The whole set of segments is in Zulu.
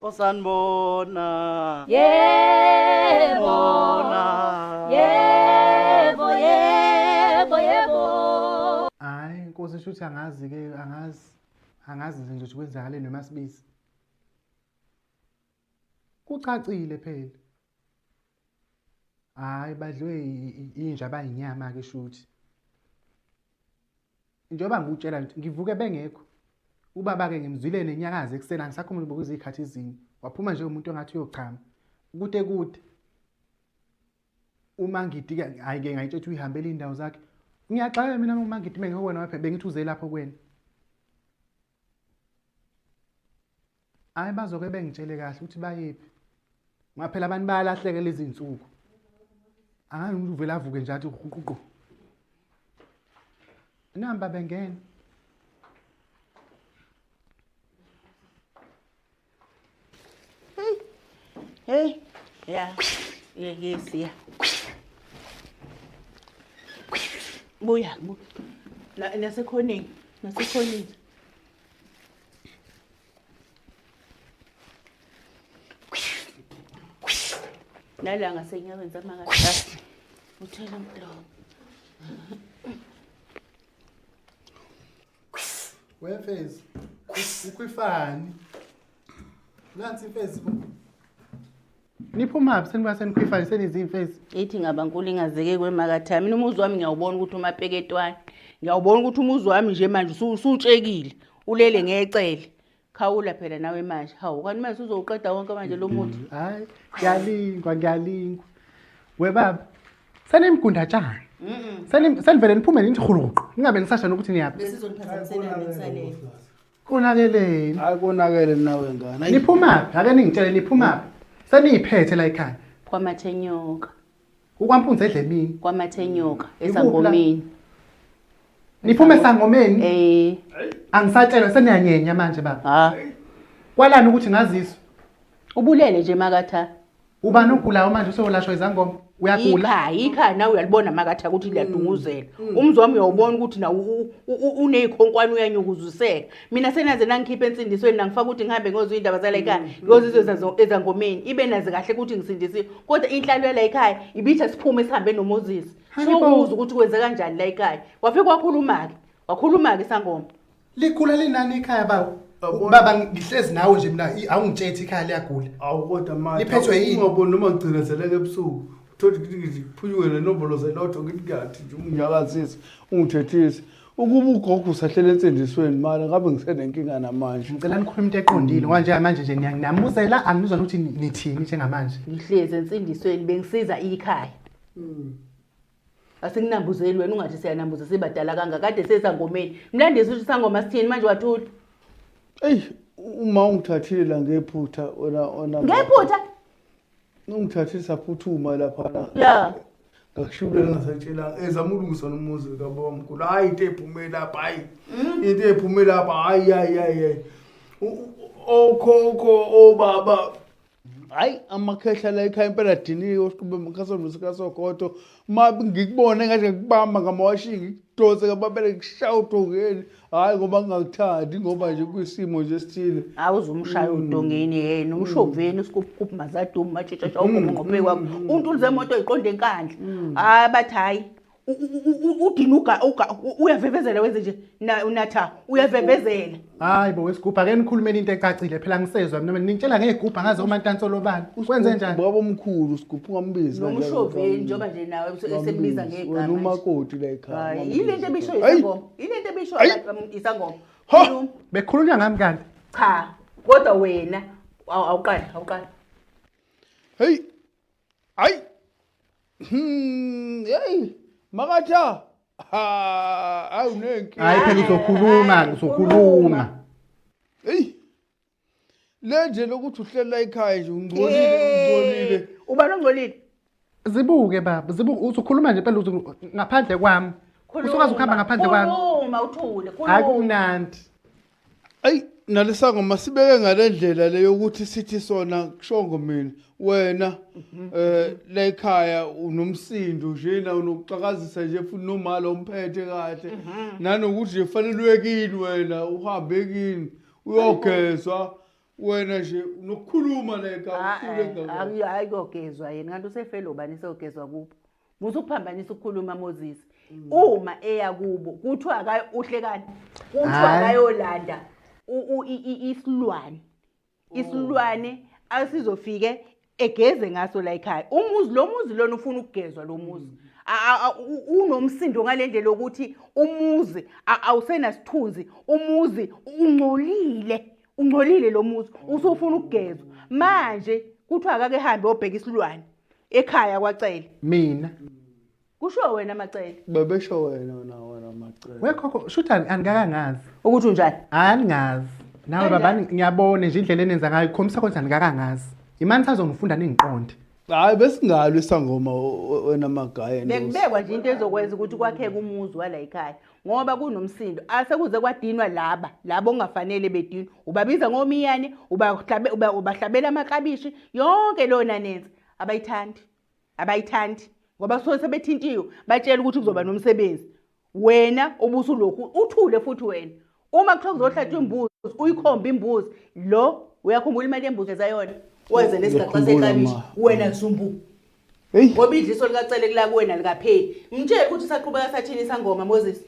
Osanibona. Yebo. Hayi inkosi esho ukuthi angazi ke angazi nje ukuthi kwenzakale noMasibisi. Kucacile phela. Hayi badliwe inja abayinyama ke shuthi. Njengoba ngikutshela nje ngivuke bengekho. Ubaba ke ngimzwile nenyakazi ekseni angisakhumuli bokuza izikhathi ezini. Waphuma nje umuntu ongathi uyochama. Kude. Uma ngidi ke hayi ke ngayitshela uyihambele indawo zakhe. Ngiyaxaka mina uma ngidi bengiwena wapha bengithuze lapho kuwena. Hayi bazoke bengitshele kahle ukuthi bayephi. Ngaphela abantu bayalahleka lezi insuku. Angani umuntu uvela avuke nje athi uququ. Namba bengena. Hey. Yeah. Yes, yeah. Buya. Nasekhoneni. Nala ngasenyaweni zamakhathi. Uthela umdlomo. Wefezi. Ukwifani. Nansi imfezi. Niphuma phi seniba senikhwifani senizimfezi? Ethi ngabankulu ingazeke kwemakatha. Mina umuzi wami ngiyawubona ukuthi umapeketwane. Ngiyawubona ukuthi umuzi wami nje manje usutshekile. Ulele ngecele. Khawula phela nawe manje. Hawu kanti manje uzoqeda wonke manje lo muthi. Hayi, ngiyalingwa. We baba. Senimgunda tjani? Senivele niphume nithi khuluqo. Ningabe nisasha nokuthi niyaphi. Besizoniphazamisela ngisalele. Konakeleni. Hayi konakele nawe ngana. Niphuma phi? Ake ningitshele niphuma phi? Seniyiphethe la ekhaya. Kwamathenyoka. Ukwampunza edlemini. Kwamathenyoka esangomeni. Niphume esangomeni? Angisatshelwa seniyanyenya manje baba. Ha. Kwalani ukuthi ngaziswa? Ubulele nje makatha. Ubani ogulayo manje usolashwa izangoma? Uyagula? Ikhaya nawe uyalibona makatha ukuthi liyadunguzela. Umzi wami uyawubona ukuthi na unezikhonkwane uyanyukuzuseka. Mina senaze nangikhipha ensindisweni nangifaka ukuthi ngihambe ngozwe indaba zala ekhaya, ngozizwe ezangomeni. Ibe nazi kahle ukuthi ngisindisile. Kodwa inhlalo la ekhaya ibithi siphume sihambe noMoses. Sokuza ukuthi kwenze kanjani la ekhaya. Wafika wakhuluma ke sangoma. Likhula linani ekhaya bawo? Baba ngihlezi nawe nje mina awungitshethi ikhaya liyagula. Awukodwa manje. Liphethwe yini? Ungaboni noma ngigcinezeleke ebusuku. Uthole ukuthi ngiphunywe lenombolo zelotho ngithi nje unginyakazisa ungithethise. Ukuba ugogo usahlele ensindisweni manje ngabe ngisenenkinga namanje. Ngicela nikhulume into eqondile ngoba nje manje nje ngiyanamuzela angizwa ukuthi nithini njengamanje. Ngihlezi ensindisweni bengisiza ikhaya. Asinginambuzeli wena ungathi siyanambuza sibadala kanga kade sesangomeni. Mlandisi ukuthi sangoma sithini manje wathula. Ey uma ungithathile la ngephutha ona Ngephutha? Ungithathile saphuthuma lapha. Ya. Ngakushulela ngasatshela ezama ulungisa nomuzi kababa omkhulu. Hayi into ephume lapha hayi. Into ephume lapha hayi. Okhokho obaba. Hayi amakhehla la ekhaya impela diniwe osiqhube mkhaso nosikasogodo. Mabi ngikubona engathi ngikubamba ngamawashing ngidose kababele ngishawuto ngeni. Hayi ngoba ngingakuthandi ngoba nje kwisimo nje sithile. Awuzumshaya udongeni yena umshoveni usikuphuphuma mazaduma matshitsha ngqophe kwakho. Untuli zemoto iqonde enkandla. Hayi bathi hayi udinuka uyavevezela wenze nje unatha uyavevezela. Hayi bo wesigubha ake nikhulumeni into ecacile phela ngisezwe mina ningitshela ngegubha ngaze uma ntansolo bani. Kwenze njani? Baba omkhulu usigubha ungambizi kanjalo. Nomshoveni njengoba nje nawe esembiza ngegama. Wena umakoti la ekhaya. Hayi ilento ebisho isangoma. Ilento ebisho isangoma. Bekhulunywa ngami kanti? Cha, kodwa wena awuqala. Hey. Hayi. Hey. Makatha. Awunenki. Hayi phela uzokhuluma. Hey. Lenje lokuthi uhlela ekhaya nje ungcolile. Uba nongcolile. Zibuke baba, uzokhuluma nje phela ngaphandle kwami. Usukaze ukuhamba ngaphandle kwami. Khuluma uthule, khuluma. Hayi kumnandi. Ay, nalesangoma sibeke ngalendlela leyo ukuthi sithi sona kushongo mina wena la ekhaya unomsindo nje na unokuxakazisa nje futhi nomalo umphethe kahle nanokuthi nje fanele uyekini wena uhambe kini uyogezwa wena nje nokukhuluma la ekhaya hayi kogezwa yena kanti usefelo bani sogezwa kubo musukuphambanisa ukukhuluma Moses uma eya kubo kuthiwa akayo uhlekani kuthiwa akayolanda isilwane asizofike egeze ngaso la ekhaya lo muzi lona ufuna ukugezwa lo muzi unomsindo ngalendlela ukuthi umuzi awusenasithunzi umuzi ungcolile lo muzi usufuna ukugezwa manje kuthiwa akake hambe obheka isilwane ekhaya kwacele mina kusho wena Macele bebesho wena Macele wekhokho shutha angakangazi ukuthi unjani angazi nawe baba ngiyabona nje indlela enenza ngayo ikhombisa ukuthi angakangazi imani sazongifunda ningiqonde hayi besingalo isangoma wena magaya bekubekwa nje into ezokwenza ukuthi kwakheke umuzi wala ekhaya ngoba kunomsindo asekuze kwadinwa labo ongafanele bedinwa ubabiza ngomiyane ubahlabela amaklabishi yonke lona nenza abayithandi ngoba so sebethintiwe batshela ukuthi kuzoba nomsebenzi wena obusulokhu uthule futhi wena uma kuthiwa kuzohlatshwa imbuzi uyikhomba imbuzi lo uyakhumbula imali yembuzi ezayona wenze lesigaxa seklabishi wena Zumbu ngoba idliso likacele kula kuwena likapheli ngitshela ukuthi saqhubeka sathini isangoma Moses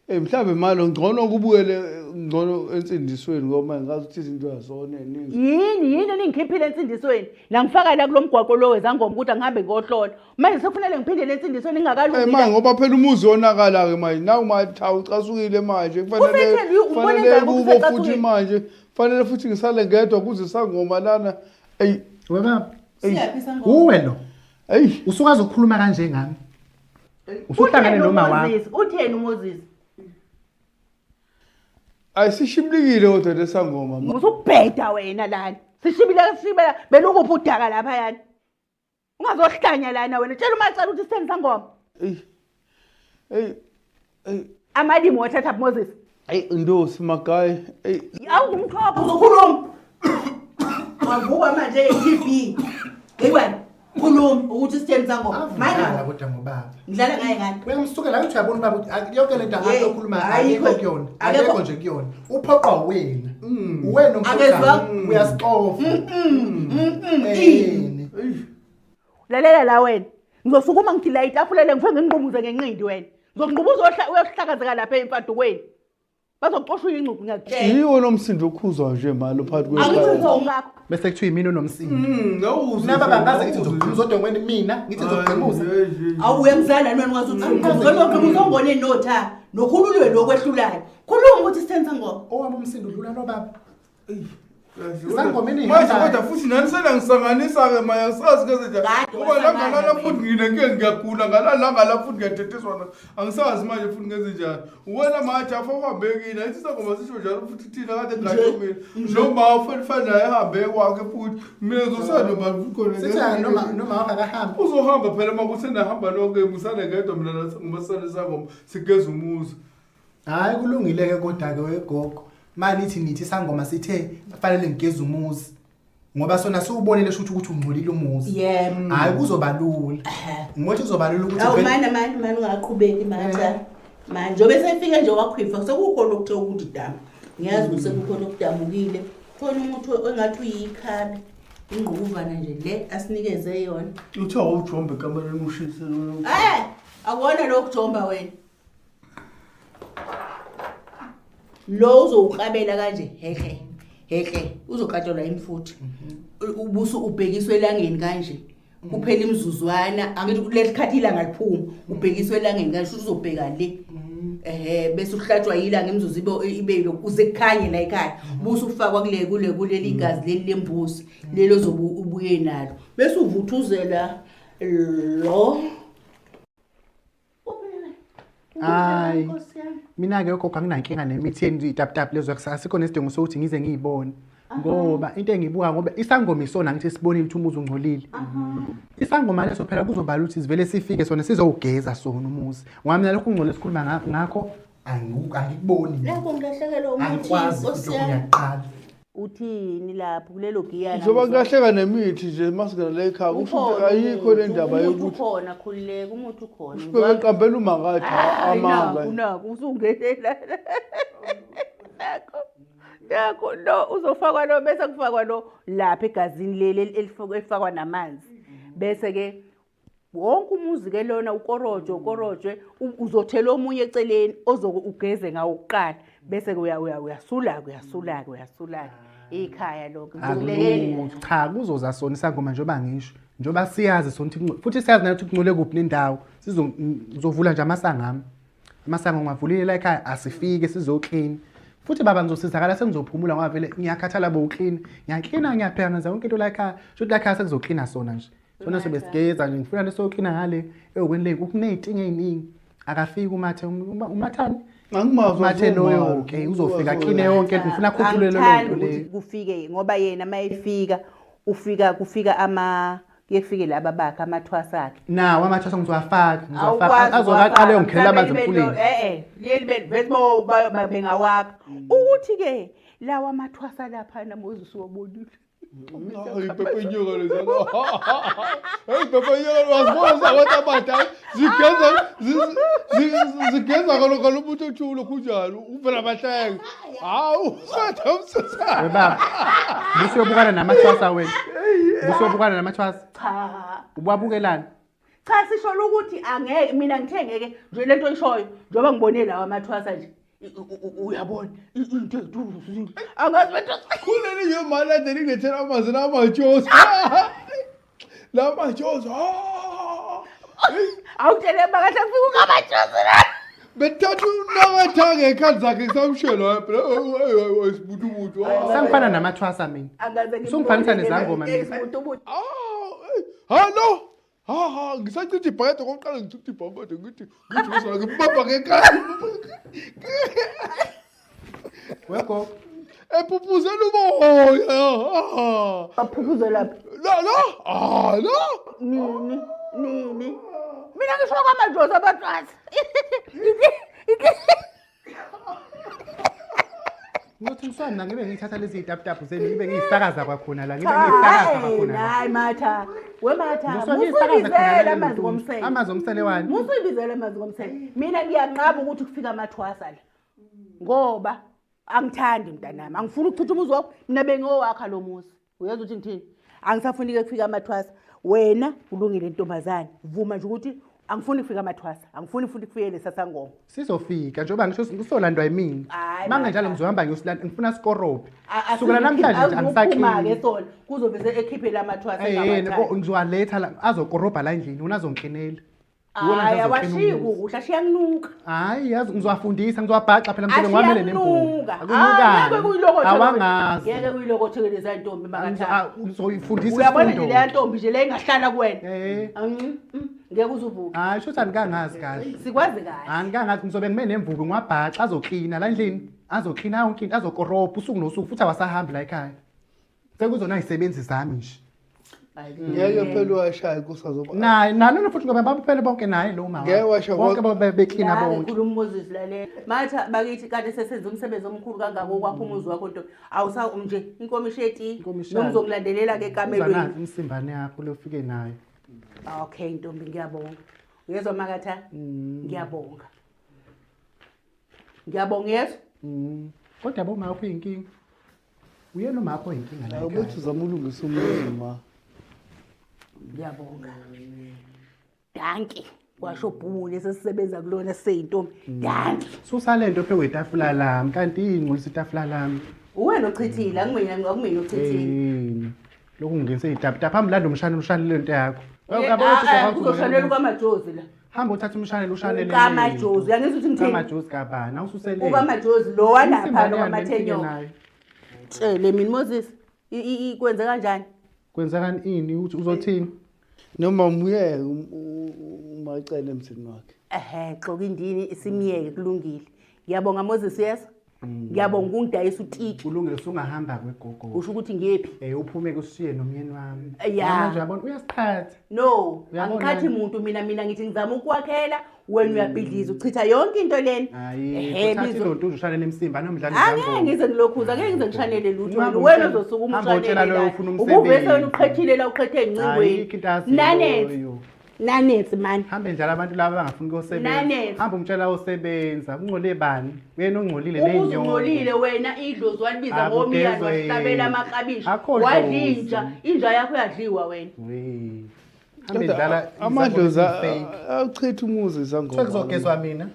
mhlambe malo ngcono kubuyele ngcono ensindisweni ngoba ngazi ukuthi izinto yazona eningi yini ningikhiphile ensindisweni la ngifaka la kulomgwaqo lo wezangoma ukuthi angihambe ngohlola manje sekufanele ngiphindele ensindisweni ningakalungile manje ngoba phela umuzi wonakala ke manje nawu mathawu ucasukile manje kufanele kubo futhi manje kufanele futhi ngisale ngedwa kuze sangoma lana wena uwe lo usukazi ukukhuluma kanje ngami usuhlangane noma wakho utheni Moses ayisishiblikile kodwa lesangoma musukubheda wena lana sishibila belokuphi udaka lapha yana ungazohlanya lana wena tshela uMacele ukuthi sitheni sangoma amalimi wathatha Moses ndosi magaya awungumthopho uzokhuluma wavuka manje eTV yeyibani khuluma ukuthi sitheni sangoma manje kodwa ngobaba ngidlala ngaye ngani uyamsukela ukuthi uyabona baba yonke lento ngayo okhuluma ayikho kuyona akekho nje kuyona uphoqa wena akezwa uyasixofa lalela la wena ngizosukuma ngithi la itafulele ngifike nginqumuze ngenqindi wena ngizonqubuza uyohlakazeka lapha emfadukweni bazoxoshwa ingcuku ngiyakutshela yiwo nomsindo okhuzwa nje malo phakathi kwakho bese kuthiwa imini unomsindo nababa ngaze ngithi ngizokhuluma zodwa mina ngithi ngizoqemuza awuyemzala nani ngathi uzoqemuza ongone notha nokhululwe lokwehlulayo khuluma ukuthi sitheni sangoma owami umsindo udlula no baba sangomeni manje kodwa futhi nani sena ngisanganisa ke manje sazi ngezinto ngoba la ngalala futhi ngiyagula ngalala la futhi ngiyateteswa angisazi manje futhi ngezinjani wena manje afawuhambekile ithi sangoma sisho njalo futhi thina kade ngayo mina noma futhi fana ehambe kwakhe futhi mina ngizosanda manje khona sithi noma akahamba uzohamba phela makuthena hamba lonke musane ngedwa mina ngoba sangoma sigeza umuzi hayi kulungile ke kodwa ke wegogo manje nithi sangoma sithe kufanele ngigeze umuzi ngoba sona siubonile ukuthi ungcolile umuzi hayi kuzobalula ngothi kuzobalula ukuthi awu mani ungaqhubeki manje obe sefika nje wakhwifa sekukhona ukuthiwa ukuthi dama ngiyazi ukuthi sekukhona okudamukile khona umuntu engathi uyikhabi ingqubuvana nje le asinikeze yona uthiwa ujombe kamareni ushise akuwona lo kujomba wena lo uzowuqabela kanje hehe uzoqatshelwa imfuthi ubuso ubhekiswe elangeni kanje kuphela imizuzwana angithi lesikhathi ilanga liphuma ubhekiswe elangeni kanje uzobheka le bese uhlatshwa yilanga imzuzu ibe lokuze kukhanye la ekhaya buso ufakwa kuleli igazi leli lembuzi lelo zobuye nalo bese uvuthuzela lo hayi mina ke gogo anginankinga nemithi yenza itap lezo asikho nesidingo sokuthi ngize ngiyibone ngoba into engibuka ngoba isangoma isona ngithi sibonile ukuthi umuzi ungcolile isangoma leso phela kuzobala ukuthi sivele sifike sona sizowugeza sona umuzi ngoba mina lokho ungcole sikhuluma ngakho angikuboni lapho ngilahlekelwa umuthi ngiyaqala uthini lapho kulelo giyana njoba kulahleka nemithi nje masigana la ekhaya kusho ayikho le ndaba yokuthi khona khulileka umuthi ukhona uqambela umangathi amanga unako usungelela nakho yakho lo uzofakwa lo bese kufakwa lo lapha egazini leli elifakwa namanzi bese ke wonke umuzi ke lona ukorojwe uzothela omunye eceleni ugeze ngawo ukuqala bese ke uyasula ikhaya lokho cha kuzoza sona isangoma njoba ngisho njoba siyazi sona futhi siyazi nathi kuncole kuphi nendawo sizovula nje amasango ngavulile la ekhaya asifike sizoclean futhi baba ngizosizakala sengizophumula ngoba vele ngiyakhathala bo uclean ngiyaklina ngiyapheka ngenza yonke into la ekhaya shothi la ekhaya sekuzocleana sona nje sona sobe sigeza nje ngifuna lesocleana ngale ekweni le kuneyitinga eziningi akafiki umathani Mathe loyo okay uzofika clean yonke ngifuna khuphulele lonto le kufike ngoba yena mayefika kufika yefike laba bakhe amathwasa akhe nawo amathwasa ngizowafaka azokaqala yongikhelela amanzi emfuleni leli besibo bengawakha ukuthi ke lawa amathwasa lapha naMoses wabonile Ay, Pepe nyoka lezana. Hey, Pepe nyoka wasibona abantu abadala zigeza kalo muntu chulo kunjalo uvela abahlenge. Hawu, satha umsasa. Baba. Busiyobukana namathwasa wena. Busiyobukana namathwasa. Cha. Ubabukelana. Cha sisho ukuthi angeke mina ngithengeke nje lento oyishoyo njoba ngibone lawa amathwasa nje. Uyabona into eduzu angazi bethu khuleni yemali adeni ngethela amazi namajozi lamajozi awutele bakahle kufika ngamajozi la bethathu namathange ekhali zakhe kusamshela phela wesibutubutu sangifana namathwasa mina songifanisa nezangoma mina hallo ngisacithi ibhakede kokuqala ngithi ibhakede ngithi ngibamba ngekhaya wego ephupuzela umoya aphuphuzela la nini mina ngisho kwamajozi abathwasa Ngothi mswana ngibe ngithatha lezi itaputapu zeni ngibe ngiyisakaza kwakhona la ngibe ngiyisakaza kwakhona hayi matha musuyibizela amanzi ngomsele amanzi omsele wani musuyibizela amanzi ngomsele mina ngiyanqaba ukuthi kufika amathwasa la ngoba angithandi mntanami angifuni ukuchitha umuzi wakho mina bengowakha lo muzi uyazi ukuthi ngithini angisafuni ke kufika amathwasa wena ulungile intombazane vuma nje ukuthi angifuni kufika amathwasa angifuni futhi kufike lesasangoma sizofika njengoba ngisho kusolandwa yimini manje njalo ngizohamba ngiyosilanda ngifuna skorobhe sukela namhlanje nje angisakhima ke sona kuzobe ekhiphe lamathwasa engabathanda ngizowaletha la azokorobha la endlini wona azongikhenela hayi awashiyi kuhle ashiya kunuka hayi yazi ngizowafundisa ngizowabhaxa phela msebenzi wami nempunga akunukani awangazi ngeke kuyilokothekeleza intombi makathatha ngizoyifundisa uyabona nje le ntombi nje le ingahlala kuwena ngeke uzuvuka hayi shothi angikangazi kahle sikwazi kahle angikangazi ngizobe ngime nemvubu ngiwabhaxa azoklina la endlini azoklina yonke into azokorobha usuku nosuku futhi awasahambi la ekhaya sekuzona izisebenzi zami nje ngeke phela washaya kusazoba nalo futhi ngoba baphela bonke naye lo mama ngeke washa bonke beklina bonke ukhuluma uMoses lalela matha bakithi kade sesenza umsebenzi omkhulu kangako okwakho umuzi wakho nto awusa nje inkomishi eti nokuzokulandelela ke ekamelweni umsimbane yakho lofike nayo okay ntombi ngiyabonga uyezwa makatha ngiyabonga yeso kodwa yabo makho inkinga uyena makho inkinga la ukuthi uzamulungisa umuzi ma ngiyabonga danki washo bhule sesisebenza kulona seyintombi danki susalento phe wetafula lami kanti ingcolisa itafula lami uwena ochithile akumina ochithile lokhu ngingenise itaputapa hambi umshane ushanele lento yakho uzoshanela kwamajozi la hamba uthatha umshanele ushanele kamajozi uyangizwa ukuthi ngithini kamajozi kabana ususele ukamajozi lo walapha lo kwamathenyo tshele mina Moses ikwenze kanjani kwenzakani ini uthi uzothini noma umuye umacele emsini wakhe xoka indini isimiyeke kulungile ngiyabonga Moses yes ngiyabonga ungidayisa utiki kulungile sungahamba kwegogo usho ukuthi ngiyephi uphume kusiye nomyeni wami manje uyabona uyasiphatha no angikhathi umuntu mina ngithi ngizama ukwakhela wena uyabhidliza uchitha yonke into leni uthatha lonto uzoshanele emsimba nomdlalo ngeke ngize ngilokhuza ngeke ngize ngishanele lutho wena uzosuka umshanele hamba utshela lo ufuna umsebenzi ubuvese wena uqhethile la uqhethe encingweni nanethe Nanethi man. Hambe njalo abantu laba bangafuni ukusebenza. Nanethi. Hamba umtshela usebenza. Ungcole bani? Wena ongcolile nenyongo. Uzungcolile wena idlozi walibiza ngomiyalo wasihlabela amaqabishi. Wadlinja, inja yakho yadliwa wena. We. Hambe njalo amadloza achitha umuzi izangoma. Sekuzogezwa mina.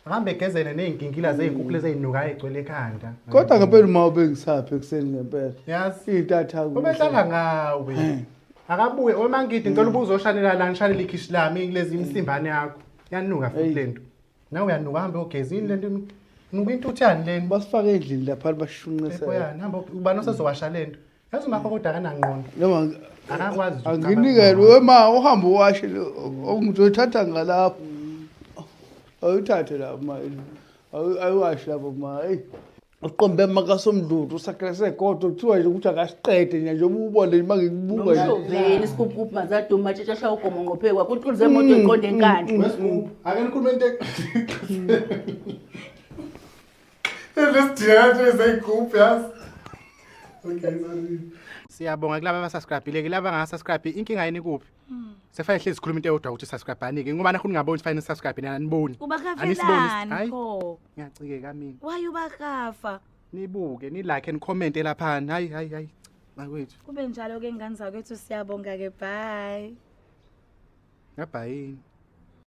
Hambe gezele nezinkingila zezinkukhu lezinuka egcwele ekhanda. Kodwa ngempela uma ubengisaphi ekseni ngempela. Yazi Itatha ku. ubehlala ngawe. Akabuye omangidi ngicela ubuzo oshanela la ngishanela ikhishi lami kulezi imsimbane yakho. Yanuka futhi lento. Nawe uyanuka hambe ogezini lento nuka intuthani leni. Basifake endlini lapha bashunqisela. Ekoyani hamba ubani osezowasha lento. Yazi umakho kodwa kanangqondo. Noma Akakwazi anginikele wema uhamba uwashe ongizothatha ngalapha. Awuthathe la ma. Ayiwashe lapho ma. Uqombe makasomdludu usakrese kodwa kuthiwa nje ukuthi akasiqede nje ubone mangikubuka nje. Nomshoveni isikupuphu mazaduma tshetsha ugomo ngophekwa kuquluze emoto eqonde enkandla. Ake nikhulume into Lesidinga nje zeyigroup yazi. Okay sorry. Siyabonga kulabo abasubscribe-ile laba abangasubscribe inkinga yini kuphi? Sefane hlezi sikhuluma into eyodwa ukuthi subscribe anike ngoba nakhona ngaboni fine subscribe nina niboni. Ubakafelani pho? Ngiyacikeka mina. Why ubakafa? Nibuke ni like and comment lapha. Hayi. Makwethu. Kube njalo ke ngane zakwethu siyabonga ke bye. Ngabhayini.